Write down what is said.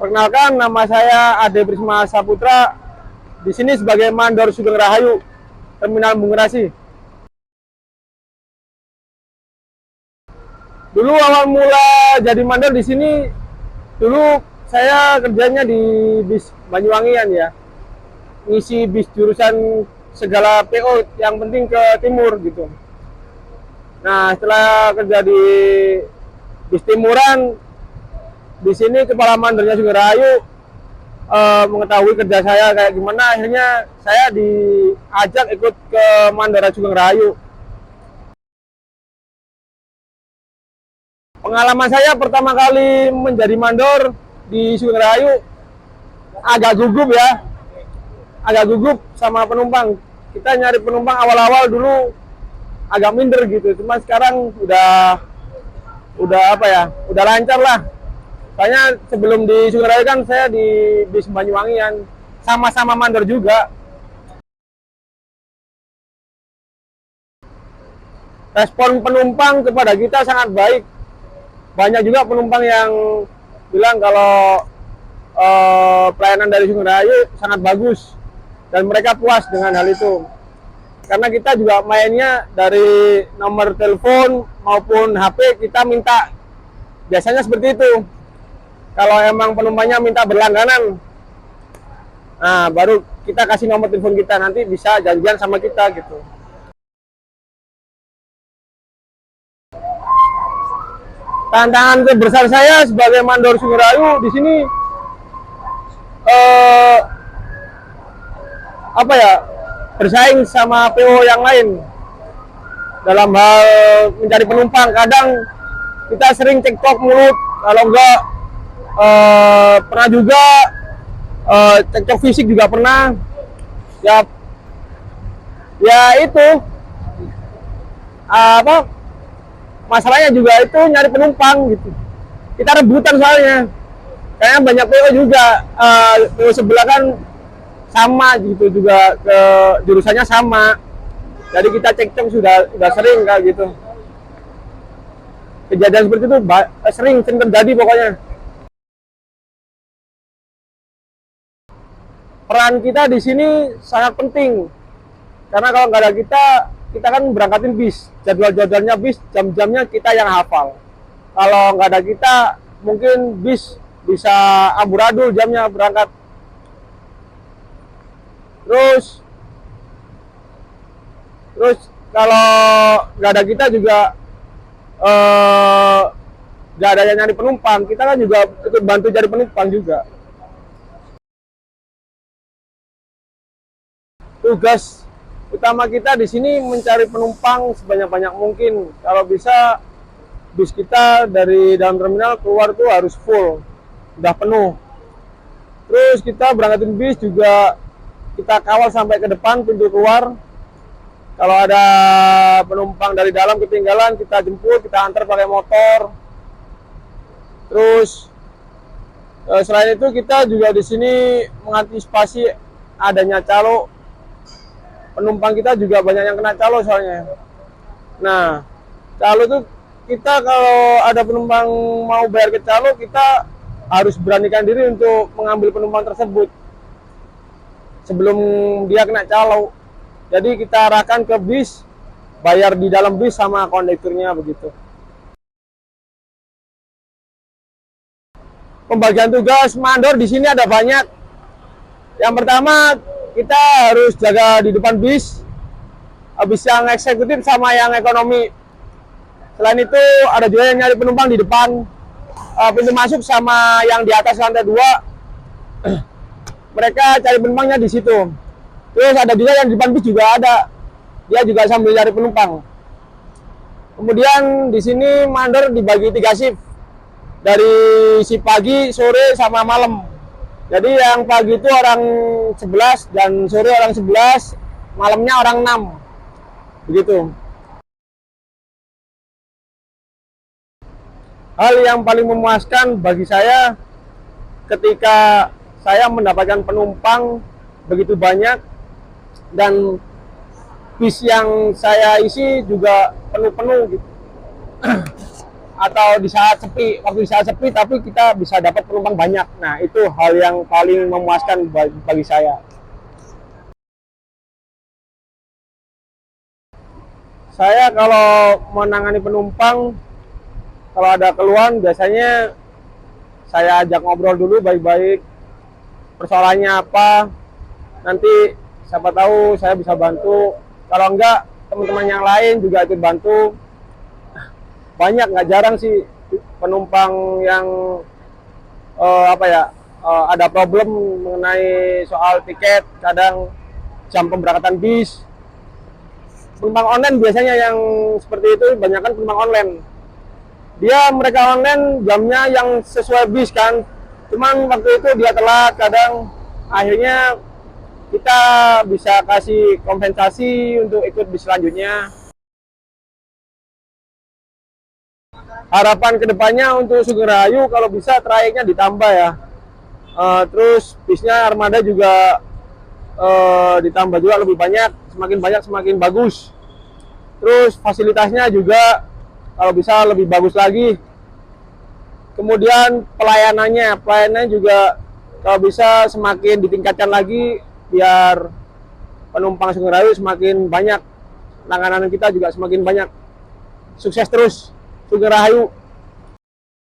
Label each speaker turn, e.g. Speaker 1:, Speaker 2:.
Speaker 1: Perkenalkan, nama saya Ade Prisma Saputra. Di sini sebagai Mandor Sugeng Rahayu, Terminal Bungerasi. Dulu awal mula jadi mandor di sini, dulu saya kerjanya di bis Banyuwangian ya, ngisi bis jurusan segala PO yang penting ke timur gitu. Nah, setelah kerja di bis timuran, di sini kepala mandornya Sugeng Rahayu mengetahui kerja saya kayak gimana, akhirnya saya diajak ikut ke Mandor Sugeng Rahayu. Pengalaman saya pertama kali menjadi mandor di Sugeng Rahayu agak gugup ya, agak gugup sama penumpang. Kita nyari penumpang awal-awal dulu agak minder gitu, cuma sekarang udah apa ya, udah lancar lah. Soalnya sebelum di Sugeng Rahayu kan saya di bis Banyuwangian, sama-sama mandor juga. Respon penumpang kepada kita sangat baik. Banyak juga penumpang yang bilang kalau pelayanan dari Sugeng Rahayu sangat bagus dan mereka puas dengan hal itu. Karena kita juga mainnya dari nomor telepon maupun HP kita minta, biasanya seperti itu. Kalau emang penumpangnya minta berlangganan, nah baru kita kasih nomor telepon kita, nanti bisa janjian sama kita gitu. Tantangan terbesar saya sebagai mandor Sugeng Rahayu di sini apa ya, bersaing sama PO yang lain dalam hal mencari penumpang. Kadang kita sering cekcok mulut, kalau enggak pernah juga cekcok fisik juga pernah. Ya itu apa, masalahnya juga itu nyari penumpang gitu. Kita rebutan soalnya. Kayaknya banyak PO juga, PO sebelah kan sama gitu juga, ke jurusannya sama. Jadi kita cekcok sudah sering kayak gitu. Kejadian seperti itu sering terjadi pokoknya. Peran kita di sini sangat penting. Karena kalau nggak ada kita kan berangkatin bis, jadwal-jadwalnya bis, jam-jamnya kita yang hafal. Kalau nggak ada kita, mungkin bis bisa amburadul jamnya berangkat. Terus kalau nggak ada kita juga nggak ada yang nyari penumpang, kita kan juga ikut bantu cari penumpang juga. Tugas utama kita di sini mencari penumpang sebanyak-banyak mungkin. Kalau bisa bis kita dari dalam terminal keluar tuh harus full, udah penuh. Terus kita berangkatin bis juga kita kawal sampai ke depan pintu keluar. Kalau ada penumpang dari dalam ketinggalan, kita jemput, kita antar pakai motor. Terus selain itu kita juga di sini mengantisipasi adanya calo. Penumpang kita juga banyak yang kena calo soalnya. Nah, calo itu kita kalau ada penumpang mau bayar ke calo, kita harus beranikan diri untuk mengambil penumpang tersebut sebelum dia kena calo. Jadi kita arahkan ke bis, bayar di dalam bis sama kondekturnya begitu. Pembagian tugas mandor di sini ada banyak. Yang pertama, kita harus jaga di depan bis, bis yang eksekutif sama yang ekonomi. Selain itu ada juga yang nyari penumpang di depan pintu masuk sama yang di atas lantai 2. Mereka cari penumpangnya di situ. Terus ada juga yang di depan bis juga ada, dia juga sambil cari penumpang. Kemudian di sini mandor dibagi 3 shift, dari shift pagi, sore, sama malam. Jadi yang pagi itu orang 11 dan sore orang 11, malamnya orang 6. Begitu. Hal yang paling memuaskan bagi saya ketika saya mendapatkan penumpang begitu banyak dan bis yang saya isi juga penuh-penuh gitu. atau di saat sepi, waktu di saat sepi tapi kita bisa dapat penumpang banyak. Nah, itu hal yang paling memuaskan bagi saya. Saya kalau menangani penumpang, kalau ada keluhan biasanya saya ajak ngobrol dulu baik-baik, persoalannya apa, nanti siapa tahu saya bisa bantu. Kalau enggak, teman-teman yang lain juga ikut bantu. Banyak, nggak jarang sih penumpang yang ada problem mengenai soal tiket, kadang jam pemberangkatan bis. Penumpang online biasanya yang seperti itu, kebanyakan penumpang online. Mereka online jamnya yang sesuai bis kan, cuman waktu itu dia telat, kadang akhirnya kita bisa kasih kompensasi untuk ikut bis selanjutnya. Harapan kedepannya untuk Sugeng Rahayu kalau bisa trayeknya ditambah ya. Terus bisnya armada juga ditambah juga lebih banyak semakin bagus. Terus fasilitasnya juga kalau bisa lebih bagus lagi. Kemudian pelayanannya juga kalau bisa semakin ditingkatkan lagi biar penumpang Sugeng Rahayu semakin banyak, langganan kita juga semakin banyak. Sukses terus Sugeng Rahayu.